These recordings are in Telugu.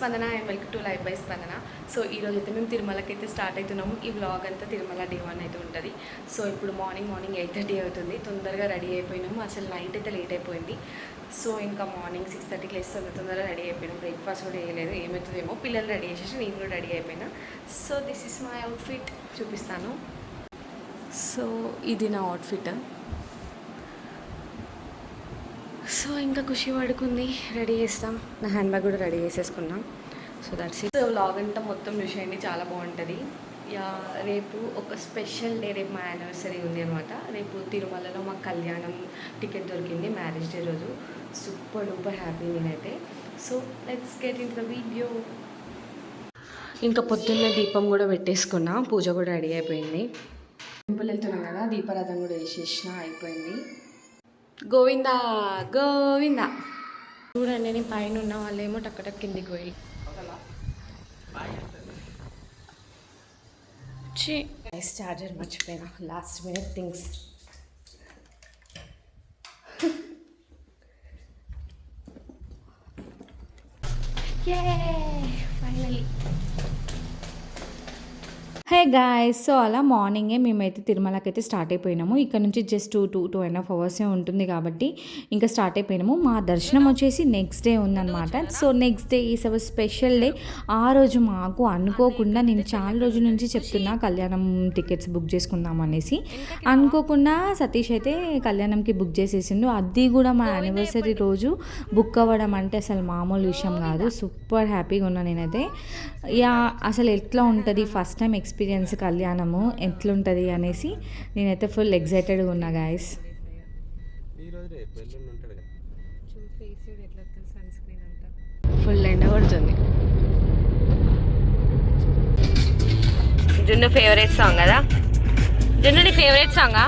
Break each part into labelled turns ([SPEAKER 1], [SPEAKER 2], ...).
[SPEAKER 1] స్పందన and welcome to life by స్పందన. సో ఈరోజు అయితే మేము తిరుమలకి అయితే స్టార్ట్ అవుతున్నాము. ఈ వ్లాగ్ అంతా తిరుమల డే 1 అయితే ఉంటుంది. సో ఇప్పుడు మార్నింగ్ 8:30 అవుతుంది. తొందరగా రెడీ అయిపోయినాము. అసలు నైట్ అయితే లేట్ అయిపోయింది. సో ఇంకా మార్నింగ్ 6:30కి లేస్తే తొందరగా రెడీ అయిపోయినాం. బ్రేక్ఫాస్ట్ కూడా వేయలేదు, ఏమవుతుందేమో. పిల్లలు రెడీ చేసేసి నేను కూడా రెడీ అయిపోయినా. So this is my outfit, చూపిస్తాను. సో ఇది నా అవుట్ఫిట్. సో ఇంకా ఖుషి పడుకుంది, రెడీ చేస్తాం. నా హ్యాండ్ బ్యాగ్ కూడా రెడీ చేసేసుకున్నాం. So that's it. So vlog అంతా మొత్తం చూసేయండి, చాలా బాగుంటుంది. యా, రేపు ఒక స్పెషల్ డే. రేపు మా యానివర్సరీ ఉంది అనమాట. రేపు తిరుమలలో మా కళ్యాణం టికెట్ దొరికింది, మ్యారేజ్ డే రోజు. సూపర్ డూపర్ హ్యాపీ నేనైతే. So let's get in the video. ఇంకా పొద్దున్న దీపం కూడా పెట్టేసుకున్నా, పూజ కూడా రెడీ అయిపోయింది. టెంపుల్ వెళ్తున్నాం కదా, దీపారాధన కూడా వేసేసిన, అయిపోయింది. గోవిందా గోవిందా. చూడండి, నేను పైన ఉన్న వాళ్ళేమో టక్కటక్ కిందికి పోయి చార్జర్ మర్చిపోయినా. Last minute things. Finally. Hey guys, so అలా మార్నింగే మేమైతే తిరుమలకి అయితే స్టార్ట్ అయిపోయినాము. ఇక్కడ నుంచి జస్ట్ 2.5 hours ఉంటుంది కాబట్టి ఇంకా స్టార్ట్ అయిపోయినాము. మా దర్శనం వచ్చేసి నెక్స్ట్ డే ఉందన్నమాట. So next day is our special day. ఆ రోజు మాకు అనుకోకుండా, నేను చాలా రోజుల నుంచి చెప్తున్నా కళ్యాణం టికెట్స్ బుక్ చేసుకుందాం అనేసి, అనుకోకుండా సతీష్ అయితే కళ్యాణంకి బుక్ చేసేసిండు. అది కూడా మా యానివర్సరీ రోజు బుక్ అవ్వడం అంటే అసలు మామూలు విషయం కాదు. సూపర్ హ్యాపీగా ఉన్నా నేనైతే. యా, అసలు ఎట్లా ఉంటుంది ఫస్ట్ టైం ఎక్స్పీరియన్స్ కళ్యాణము ఎట్లుంటుంది అనేసి నేనైతే ఫుల్ ఎగ్జైటెడ్గా ఉన్నా గాయస్. ఫుల్ ఎండ పడుతుంది. జున్ను ఫేవరెట్ సాంగ్ కదా. జున్ను నీ ఫేవరెట్ సాంగా?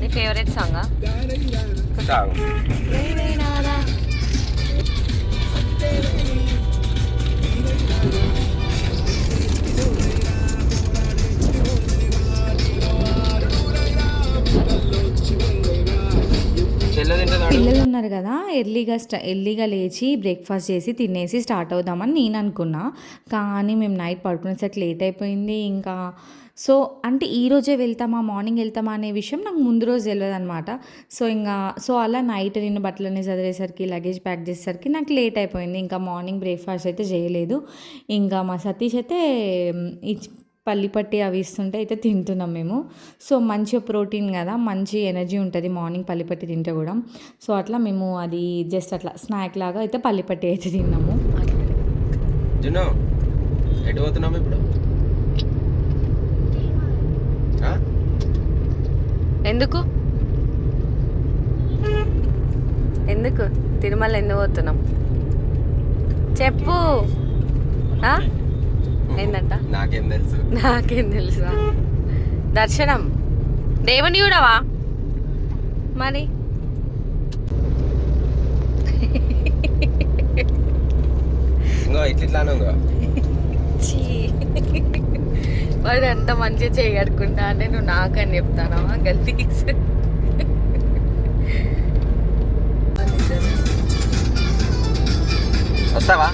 [SPEAKER 1] నీ ఫేవరెట్ సాంగా? పిల్లలు ఉన్నారు కదా, ఎర్లీగా లేచి బ్రేక్ఫాస్ట్ చేసి తినేసి స్టార్ట్ అవుదామని నేను అనుకున్నా. కానీ మేము నైట్ పడుకునేసరికి లేట్ అయిపోయింది. ఇంకా సో అంటే ఈరోజే వెళ్తామా మార్నింగ్ వెళ్తామా అనే విషయం నాకు ముందు రోజు తెలియదు అనమాట. సో అలా నైట్ నేను బట్టలన్నీ చదివేసరికి, లగేజ్ ప్యాక్ చేసేసరికి నాకు లేట్ అయిపోయింది. ఇంకా మార్నింగ్ బ్రేక్ఫాస్ట్ అయితే చేయలేదు. ఇంకా మా సతీష్ అయితే పల్లిపట్టి అవి ఇస్తుంటే అయితే తింటున్నాం మేము. సో మంచి ప్రోటీన్ కదా, మంచి ఎనర్జీ ఉంటుంది మార్నింగ్ పల్లిపట్టి తింటే కూడా. సో అట్లా మేము అది జస్ట్ అట్లా స్నాక్ లాగా అయితే పల్లిపట్టి అయితే తిన్నాము. ఎందుకు ఎందుకు తిరుమల ఎందుకు పోతున్నాం చెప్పు. ఏంటంట? నాకేం తెలుసు. దర్శనం దేవుని చూడవా మరి? వాడు అంత మంచిగా చేయగడుకుంటా అంటే నువ్వు నాకని చెప్తానవా? గల్తీస్
[SPEAKER 2] వస్తావా?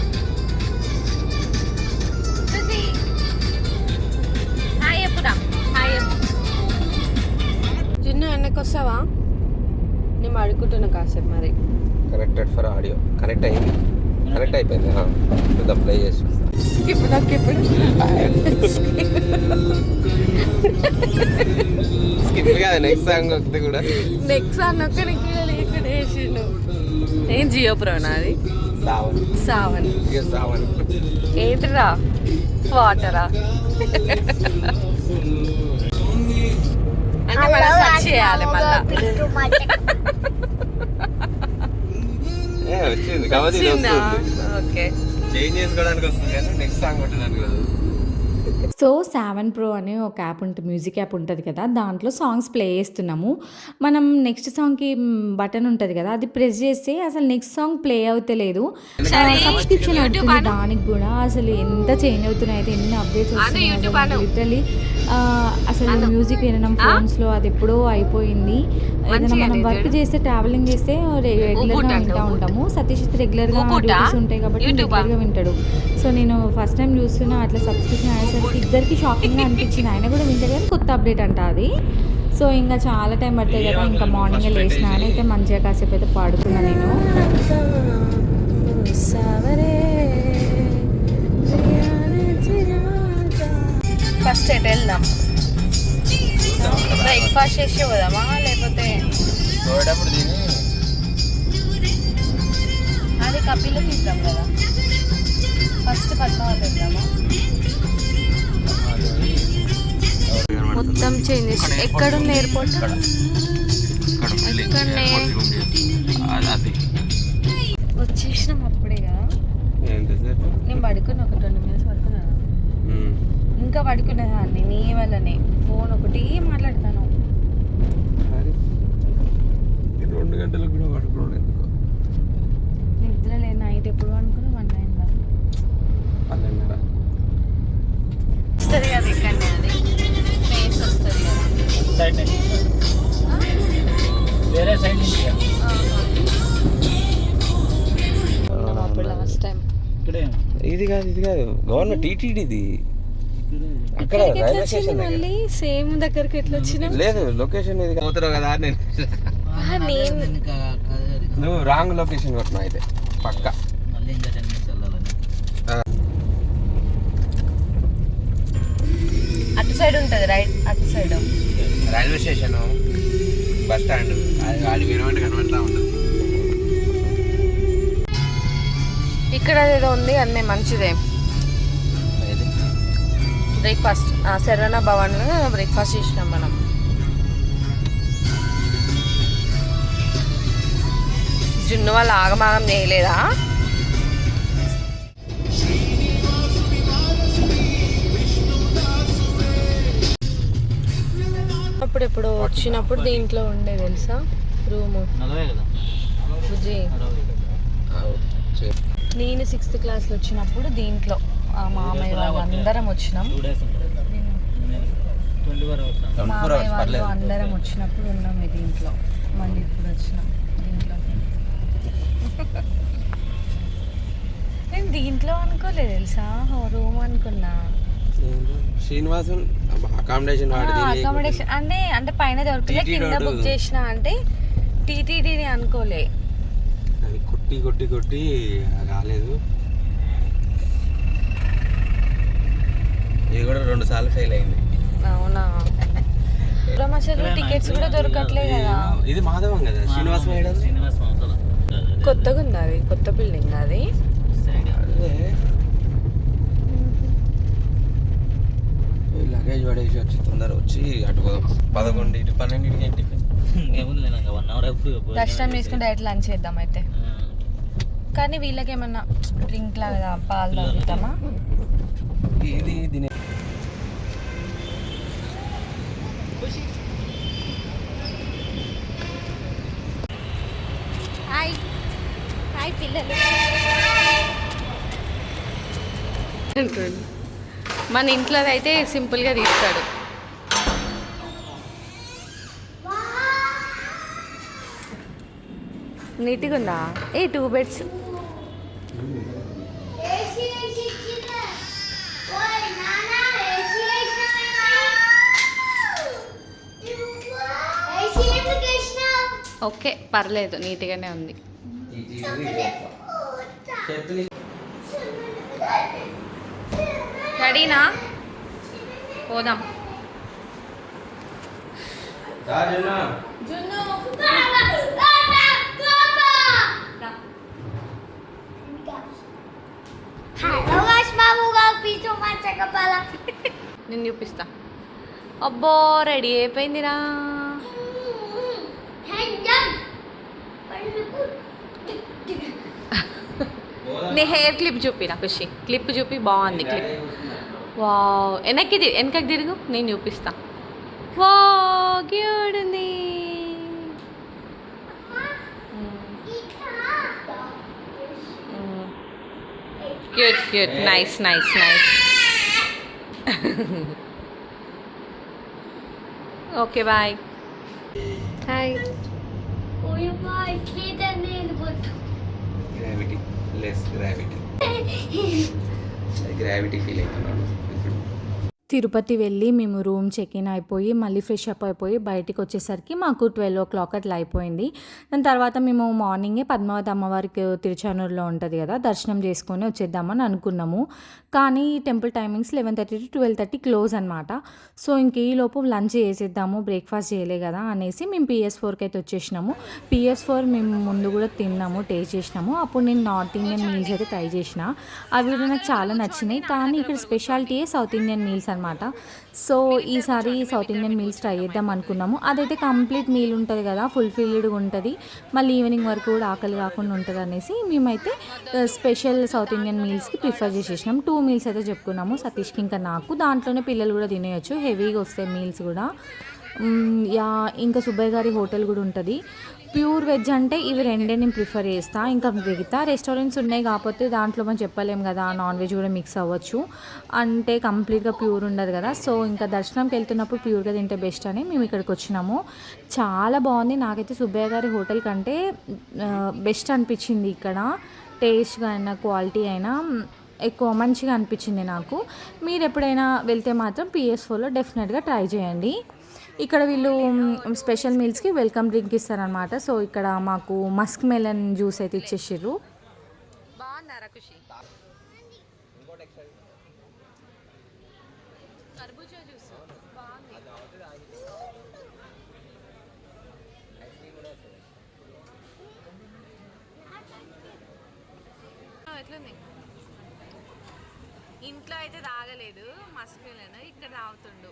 [SPEAKER 1] చిన్న వెనక్కి వస్తావా? నేను అడుగుతున్నా కాసేపు. మరి
[SPEAKER 2] కనెక్టెడ్ ఫర్ ఆడియో కనెక్ట్ అయిపోయింది. ప్లే చేసి
[SPEAKER 1] ఇప్పుడు
[SPEAKER 2] స్కిప్ కాదు, నెక్స్ట్ సాంగ్ వస్తే కూడా
[SPEAKER 1] నెక్స్ట్ సాంగ్ ఒక్క ఇక్కడ వేసిండు. ఏం జియో ప్రో నాది? సావన్. ఏంటిరా? వాటరా? అంటే మనం సర్చ్ చేయాలి మళ్ళా.
[SPEAKER 2] వచ్చింది కాబట్టి
[SPEAKER 1] ఓకే,
[SPEAKER 2] చేంజ్ చేసుకోవడానికి వస్తుంది కానీ నెక్స్ట్ సాంగ్ కొట్టడానికి కాదు.
[SPEAKER 1] సో 7 Pro అనే ఒక యాప్ ఉంటుంది, మ్యూజిక్ యాప్ ఉంటుంది కదా, దాంట్లో సాంగ్స్ ప్లే చేస్తున్నాము. మనం నెక్స్ట్ సాంగ్కి బటన్ ఉంటుంది కదా, అది ప్రెస్ చేస్తే అసలు నెక్స్ట్ సాంగ్ ప్లే అవుతలేదు. సబ్స్క్రిప్షన్ అవుతుంది దానికి కూడా. అసలు ఎంత చేంజ్ అవుతున్నాయి అయితే, ఎన్ని అప్డేట్స్ వస్తున్నాయి లిటరలీ. అసలు మ్యూజిక్ వినడం ఫోన్స్లో అది ఎప్పుడో అయిపోయింది. ఏదైనా మనం వర్క్ చేస్తే, ట్రావెలింగ్ చేస్తే రెగ్యులర్గా వింటూ ఉంటాము. సతీష్ రెగ్యులర్గా డ్యూటీస్ ఉంటాయి కాబట్టి రెగ్యులర్గా వింటాడు. సో నేను ఫస్ట్ టైం చూస్తున్నా అట్లా సబ్స్క్రిప్షన్ అనేసరికి ఇద్దరికి షాకింగ్గా అనిపించింది. ఆయన కూడా వింటాడు కానీ కొత్త అప్డేట్ అంట అది. సో ఇంకా చాలా టైం పడుతుంది కదా, ఇంకా మార్నింగే లేచిన అని అయితే మంచిగా కాసేపు అయితే పాడుకున్నా నేను.
[SPEAKER 3] ఫస్ట్ ఎటు వెళ్దాం? బ్రేక్ఫాస్ట్ చేసి పోదామా లేకపోతే అది కపిలో తీద్దాం కదా? ఫస్ట్ పద్మావతి వెళ్దామా? మొత్తం చేంజ్ చేసి ఎక్కడుంది ఎయిర్పోర్ట్? ఎక్కడనే వచ్చేసినాం అప్పుడే కదా. నేను పడుకున్నా, ఒక 2 minutes పడుకున్నాను. ఇంకా పడుకునేదాన్ని నీ వల్లనే. ఫోన్ ఒకటి మాట్లాడతాను.
[SPEAKER 2] 2 గంటలకు కూడా పడుకోండి ఎందుకు?
[SPEAKER 3] నిద్ర లేదు. నైట్ ఎప్పుడు అనుకున్నా 1 అయిందా?
[SPEAKER 2] 12:30
[SPEAKER 3] వస్తుంది కదా ఇక్కడనే, అది ఫేస్ వస్తుంది కదా
[SPEAKER 4] సైడ్ నుంచి వేరే సైడ్ నుంచి
[SPEAKER 3] అప్పుడు లాస్ట్ టైం.
[SPEAKER 4] ఇక్కడే
[SPEAKER 2] ఇది కాదు గవర్నమెంట్ టీటీడీది. అక్కడ రైల్వే స్టేషన్
[SPEAKER 3] మళ్ళీ సేమ్ దగ్గరికి ఎట్లా వచ్చినా?
[SPEAKER 2] లేదు లొకేషన్ ఇది పోతున్నావు కదా నేను.
[SPEAKER 3] నేను
[SPEAKER 2] నువ్వు రాంగ్ లొకేషన్ కొట్టినావు అయితే పక్క.
[SPEAKER 4] మళ్ళీ ఇంకా 10 minutes వెళ్ళాలని.
[SPEAKER 3] అటు సైడ్ ఉంటుంది, రైట్ అటు side
[SPEAKER 2] railway station, bus stand, అది వినమంటే కనబడతా ఉంటుంది.
[SPEAKER 3] ఇక్కడ ఏదో ఉంది అన్నీ మంచిదే. బ్రేక్ఫాస్ట్ శరవణ భవన్లో బ్రేక్ఫాస్ట్ చేసినాం మనం. జున్ను వాళ్ళు ఆగమాగం చేయలేదా? అప్పుడెప్పుడు వచ్చినప్పుడు దీంట్లో ఉండే తెలుసా రూము.
[SPEAKER 4] 40 కదా
[SPEAKER 3] బుజ్జి, నేను 6th క్లాస్లో వచ్చినప్పుడు దీంట్లో మామయ్య వాళ్ళు అందరం వచ్చినాం.
[SPEAKER 4] 2 days ఉంటుంది. 24 hours.
[SPEAKER 3] మామయ్య వాళ్ళు అందరం వచ్చినప్పుడు ఉన్నాం దీంట్లో. మళ్ళీ ఇప్పుడు వచ్చినాం దీంట్లో. నేను దీంట్లో అనుకోలేదు తెలుసా, రూమ్ అనుకున్నా.
[SPEAKER 2] శ్రీనివాసన్ అకామిడేషన్
[SPEAKER 3] అకామిడేషన్ అంటే పైన దొరకలే, కింద బుక్ చేసిన అంటే టీటీడీని అనుకోలే.
[SPEAKER 2] అది కొట్టి రాలేదు. ఇది కూడా 2 సార్లు ఫెయిల్ అయింది.
[SPEAKER 3] అవునా? అసలు టికెట్స్ కూడా దొరకట్లే కదా.
[SPEAKER 2] ఇది మాధవం కదా, శ్రీనివాసం
[SPEAKER 4] శ్రీనివాస్ అవతల.
[SPEAKER 3] కొత్తగా ఉంది అది, కొత్త బిల్డింగ్ అది.
[SPEAKER 2] లగేజ్ పడేసి వచ్చి తొందర వచ్చి అటు 11 12 ఇంటికి
[SPEAKER 4] ఏముంది నేను 1 hour అయిపోయి
[SPEAKER 3] దర్శనం చేసుకుని డైరెక్ట్ లంచ్ చేద్దాం అయితే. కానీ వీళ్ళకి ఏమన్నా డ్రింక్ లాగా పాలు తాగుతామా?
[SPEAKER 2] ఇది దీని
[SPEAKER 3] హాయ్ పిల్లలు. మన ఇంట్లో అయితే సింపుల్గా తీస్తాడు. నీట్గా ఉందా? 2 beds. ఓకే పర్లేదు, నీట్గానే ఉంది. రెడీనా? పోదాం. నేను చూపిస్తా. అబ్బో రెడీ అయిపోయిందిరా. నీ హెయిర్ క్లిప్ చూపి, నా ఖుషి క్లిప్ చూపి. బాగుంది క్లిప్. వావ్, వెనకకి తిరుగు, నేను చూపిస్తా. వా క్యూట్ ఉంది. Cute nice. Okay bye. Hi.
[SPEAKER 2] Gravity less gravity feel అవుతున్నాను ఇప్పుడు.
[SPEAKER 1] తిరుపతి వెళ్ళి మేము రూమ్ చెక్ ఇన్ అయిపోయి మళ్ళీ ఫ్రెష్ అప్ అయిపోయి బయటికి వచ్చేసరికి మాకు 12 అట్లా అయిపోయింది. దాని తర్వాత మేము మార్నింగే పద్మావతి అమ్మవారికి తిరుచానూరులో ఉంటుంది కదా, దర్శనం చేసుకొని వచ్చేద్దామని అనుకున్నాము. కానీ టెంపుల్ టైమింగ్స్ 11:30 to 12:30 క్లోజ్ అనమాట. సో ఇంక ఈలోపు లంచ్ చేసేద్దాము, బ్రేక్ఫాస్ట్ చేయలే కదా అనేసి మేము PS4కి అయితే వచ్చేసినాము. PS4 మేము ముందు కూడా తిన్నాము, టేస్ట్ చేసినాము. అప్పుడు నేను నార్త్ ఇండియన్ మీల్స్ అయితే ట్రై చేసిన, అవి కూడా నాకు చాలా నచ్చినాయి. కానీ ఇక్కడ స్పెషాలిటీయే సౌత్ ఇండియన్ మీల్స్ అనమాట. సో ఈసారి సౌత్ ఇండియన్ మీల్స్ ట్రై చేద్దాం అనుకున్నాము. అదైతే కంప్లీట్ మీల్ ఉంటుంది కదా, ఫుల్ఫిల్డ్గా ఉంటుంది, మళ్ళీ ఈవినింగ్ వరకు కూడా ఆకలి కాకుండా ఉంటుంది అనేసి మేమైతే స్పెషల్ సౌత్ ఇండియన్ మీల్స్కి ప్రిఫర్ చేసేసినాం. 2 మీల్స్ అయితే చెప్పుకున్నాము, సతీష్కి ఇంకా నాకు. దాంట్లోనే పిల్లలు కూడా తినేయచ్చు, హెవీగా వస్తాయి మీల్స్ కూడా. ఇంకా సుబ్బయ్య గారి హోటల్ కూడా ఉంటుంది. ప్యూర్ వెజ్ అంటే ఇవి రెండే నేను ప్రిఫర్ చేస్తాను. ఇంకా మిగతా రెస్టారెంట్స్ ఉన్నాయి కాకపోతే దాంట్లో మనం చెప్పలేం కదా, నాన్ వెజ్ కూడా మిక్స్ అవ్వచ్చు, అంటే కంప్లీట్గా ప్యూర్ ఉండదు కదా. సో ఇంకా దర్శనంకి వెళ్తున్నప్పుడు ప్యూర్గా తింటే బెస్ట్ అని మేము ఇక్కడికి వచ్చినాము. చాలా బాగుంది, నాకైతే సుబ్బయ్య గారి హోటల్ కంటే బెస్ట్ అనిపించింది. ఇక్కడ టేస్ట్గా అయినా క్వాలిటీ అయినా ఎక్కువ మంచిగా అనిపించింది నాకు. మీరు ఎప్పుడైనా వెళ్తే మాత్రం PS4లో డెఫినెట్గా ట్రై చేయండి. ఇక్కడ వీళ్ళు స్పెషల్ మీల్స్కి వెల్కమ్ డ్రింక్ ఇస్తారనమాట. సో ఇక్కడ మాకు మస్క్ మెలన్ జ్యూస్ అయితే ఇచ్చేసారు.
[SPEAKER 3] బాగుందారా ఖుషి? కర్బూజా జ్యూస్ బాగుంది. ఎట్లుంది? ఇంట్లో అయితే తాగలేదు మస్క్ మెలన్, ఇక్కడ తాగుతుండు.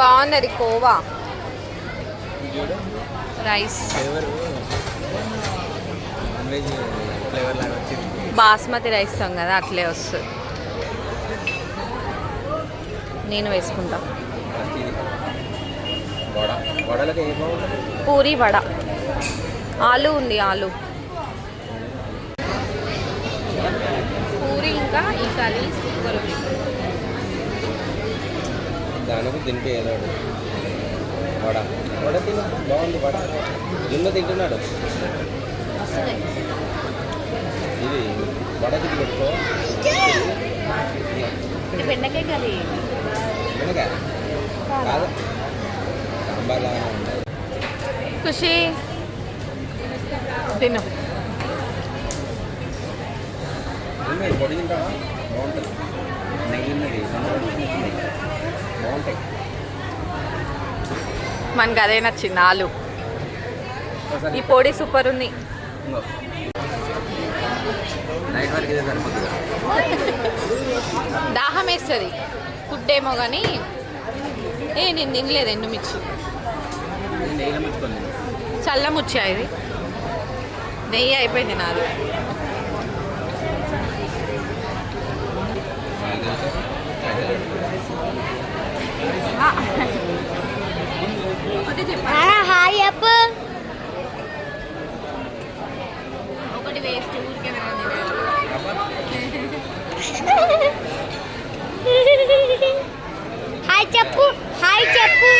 [SPEAKER 3] బాగుంది అది కోవా రైస్, బాస్మతి రైస్ కదా అట్లే వస్తుంది. నేను వేసుకుంటా పూరి వడ, ఆలు ఉంది, ఆలు పూరి ఇంకా ఈ కర్రీ సూపర్ ఉంది.
[SPEAKER 2] దానికి తింటే ఏదో వడ వడ తిన బాగుంది. వడ జున్ను తింటున్నాడు. ఇది వడ తిని పెట్టుకో.
[SPEAKER 3] బెండకాయ కర్రీ,
[SPEAKER 2] బెండకాయ కాదు, సాంబార్ లాగా ఉంటుంది.
[SPEAKER 3] ఖుషి తిను.
[SPEAKER 2] పొడి తింటావా? బాగుంటుంది. నెయ్యి ఉన్నది బాగుంటాయి.
[SPEAKER 3] మనకు అదే నచ్చింది, ఆలు. ఈ పొడి సూపర్ ఉంది.
[SPEAKER 2] నైట్ వరకు ఇదే సరిపోతుంది.
[SPEAKER 3] దాహం వేస్తుంది, ఫుడ్ ఏమో కానీ నేను తినలేదు ఎండుమిర్చి.
[SPEAKER 2] నెయ్యిలో ముచ్చుకోండి.
[SPEAKER 3] చల్ల ముచ్చా ఇది, నెయ్యి అయిపోయింది నాది.
[SPEAKER 5] హాయ్ అప్ప.
[SPEAKER 3] ఒకటి వేస్ట్ ఊరికే
[SPEAKER 5] హాయ్ చెప్పు, హాయ్ చెప్పు.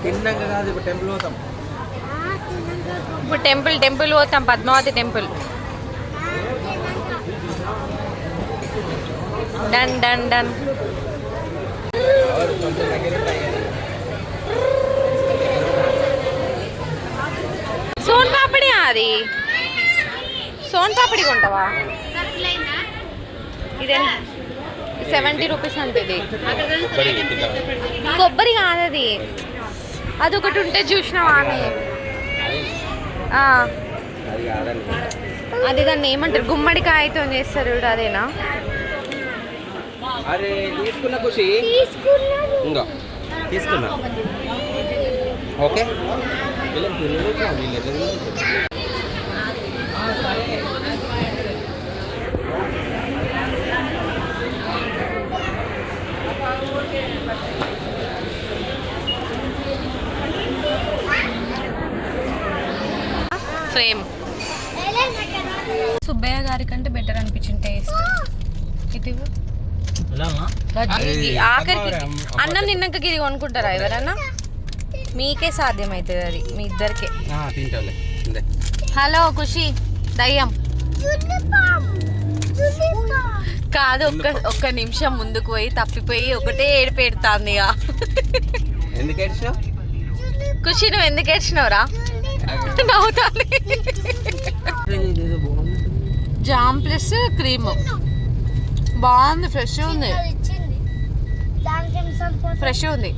[SPEAKER 2] తిన్నాక కాదు, ఇప్పుడు టెంపుల్ పోతాం.
[SPEAKER 3] ఇప్పుడు టెంపుల్ పోతాం, Padmavati temple. Done done done. Soan papdi అది, సోన్ పాపడి కొంటావా? ఇదే 70 రూపీస్ అంటది. కొబ్బరి కాదు అది, అదొకటి ఉంటే చూసినావా అని. అది దాన్ని ఏమంటారు, గుమ్మడికాయతో చేస్తారు చూడు, అదేనా?
[SPEAKER 2] అరే తీసుకున్న ఖుషి ఇంకా తీసుకున్నా ఓకే వీళ్ళని తిరుగుతా వీళ్ళు ఎట్లా తిరుగుతారు?
[SPEAKER 3] ఫ్రేమ్ సుబ్బయ్య గారి కంటే బెటర్ అనిపించింది టేస్ట్. ఇటు ఇవ్వు.
[SPEAKER 4] వెళ్ళాలనా?
[SPEAKER 3] ఇది ఆఖరికి అన్నం తిన్నాక ఇది కొనుక్కుంటారా ఎవరన్నా? మీకే సాధ్యమవుతుంది అది, మీ ఇద్దరికే.
[SPEAKER 2] తింటాలే.
[SPEAKER 3] హలో ఖుషి దయ్యం కాదు, ఒక్క నిమిషం ముందుకు పోయి తప్పిపోయి ఒకటే ఏడు పెడతాంది ఇక.
[SPEAKER 2] ఎందుకు ఏడ్చినావు?
[SPEAKER 3] ఖుషి నువ్వు ఎందుకు ఏడ్చినావురా? నవ్వుతాను. జామ్ ప్లస్ క్రీమ్ బాగుంది, ఫ్రెష్ ఉంది, ఫ్రెష్ ఉంది.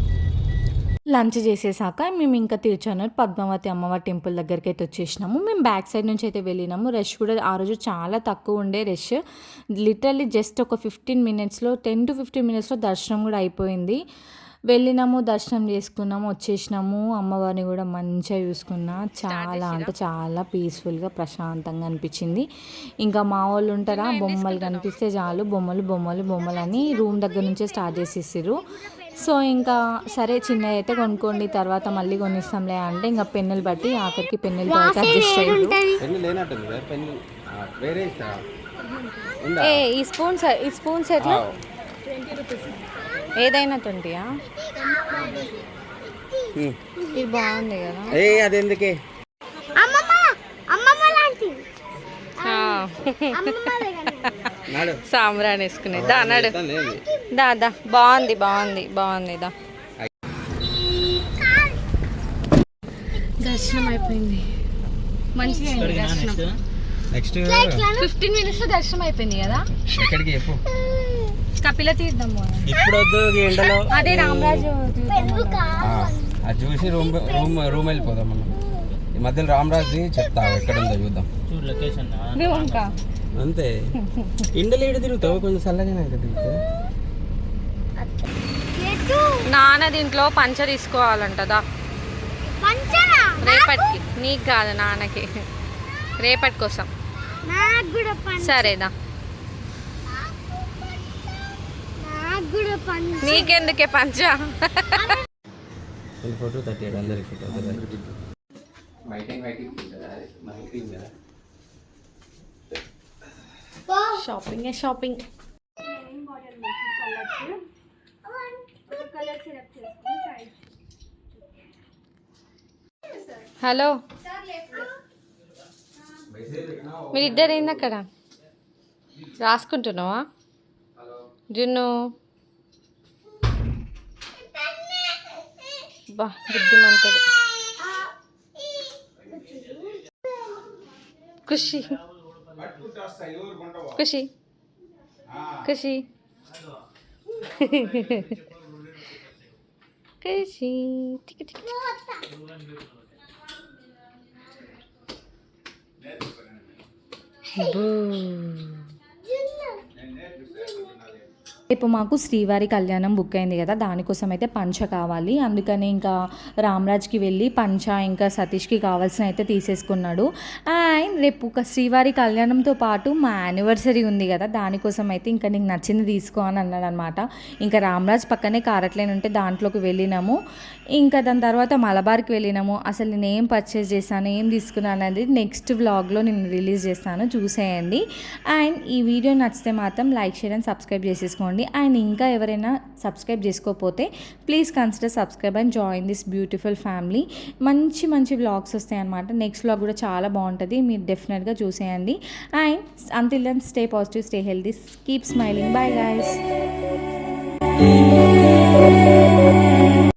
[SPEAKER 1] లంచ్ చేసేసాక మేము ఇంకా తిరుచానూరు పద్మావతి అమ్మవారి టెంపుల్ దగ్గరికి అయితే వచ్చేసినాము. మేము బ్యాక్ సైడ్ నుంచి అయితే వెళ్ళినాము. రష్ కూడా ఆ రోజు చాలా తక్కువ ఉండే రష్. లిటరల్లీ జస్ట్ ఒక 10 to 15 మినిట్స్లో దర్శనం కూడా అయిపోయింది. వెళ్ళినాము, దర్శనం చేసుకున్నాము, వచ్చేసినాము. అమ్మవారిని కూడా మంచిగా చూసుకున్నా. చాలా అంటే చాలా పీస్ఫుల్గా ప్రశాంతంగా అనిపించింది. ఇంకా మా వాళ్ళు ఉంటారా, బొమ్మలు కనిపిస్తే చాలు బొమ్మలు అని రూమ్ దగ్గర నుంచే స్టార్ట్ చేసేసారు. సో ఇంకా సరే చిన్నవి అయితే కొనుక్కోండి, తర్వాత మళ్ళీ కొనిస్తాంలే అంటే ఇంకా పెన్నులు బట్టి ఆఖరికి పెన్నులతో అయితే అడ్జస్ట్ అయ్యారు. ఈ స్పూన్స్ ఎట్లా? ఏదైనా 20యా? ఇది బాగుంది కదా.
[SPEAKER 2] అదెందుకే
[SPEAKER 3] సాంబ్రాన్ వేసుకునేది దా అన్నాడు. దా బాగుంది దా. దర్శనం అయిపోయింది, మంచిగా అయింది దర్శనం.
[SPEAKER 2] నెక్స్ట్
[SPEAKER 3] 15 మినిట్స్ దర్శనం అయిపోయింది కదా.
[SPEAKER 2] ఎక్కడికి చెప్పు?
[SPEAKER 3] కపిల తీర్థం
[SPEAKER 2] ఇప్పుడు వద్దు, ఎండలో
[SPEAKER 3] అదే రామరాజు
[SPEAKER 2] అది చూసి రూమ్ వెళ్ళిపోదాం మనం. ఈ మధ్యలో రామరాజుది చెప్తా ఎక్కడ ఉందో చూద్దాం.
[SPEAKER 4] చూడు లొకేషన్.
[SPEAKER 2] అంతే ఎండలో ఏడు తిరుగుతావు, కొంచెం చల్లగానే తిరుగుతావు.
[SPEAKER 3] నాన్న దీంట్లో పంచ తీసుకోవాలంటదా రేపటికి. నీకు కాదు, నాన్నకి రేపటి కోసం. సరేదా, నీకెందుకే పంచ?
[SPEAKER 2] ఫోటో 38 అందరికి ఫోటో
[SPEAKER 3] షాపింగ్. హలో, మీరిద్దరు ఏంది అక్కడ రాసుకుంటున్నావా? జున్ను బా బుద్ధిమంతుడు. ఖుషి
[SPEAKER 1] రేపు మాకు శ్రీవారి కళ్యాణం బుక్ అయింది కదా, దానికోసం అయితే పంచ కావాలి. అందుకని ఇంకా రామరాజ్కి వెళ్ళి పంచ ఇంకా సతీష్కి కావాల్సిన అయితే తీసేసుకున్నాడు. అండ్ రేపు శ్రీవారి కళ్యాణంతో పాటు మా యానివర్సరీ ఉంది కదా, దానికోసం అయితే ఇంకా నీకు నచ్చింది తీసుకో అని అన్నాడు అనమాట. ఇంకా రామరాజ్ పక్కనే కారట్లేని ఉంటే దాంట్లోకి వెళ్ళినాము. ఇంకా దాని తర్వాత మలబార్కి వెళ్ళినాము. అసలు నేను ఏం పర్చేస్ చేశాను, ఏం తీసుకున్నాను అనేది నెక్స్ట్ వ్లాగ్లో నేను రిలీజ్ చేస్తాను, చూసేయండి. అండ్ ఈ వీడియో నచ్చితే మాత్రం లైక్, షేర్ అండ్ సబ్స్క్రైబ్ చేసేసుకోండి. అండ్ ఇంకా ఎవరైనా సబ్స్క్రైబ్ చేసుకోకపోతే please consider subscribe and join this beautiful family. మంచి వ్లాగ్స్ వస్తాయి అన్నమాట. నెక్స్ట్ వ్లాగ్ కూడా చాలా బాగుంటుంది, మీరు డెఫినెట్గా చూసేయండి. And until then stay positive, stay healthy, keep smiling. Bye guys.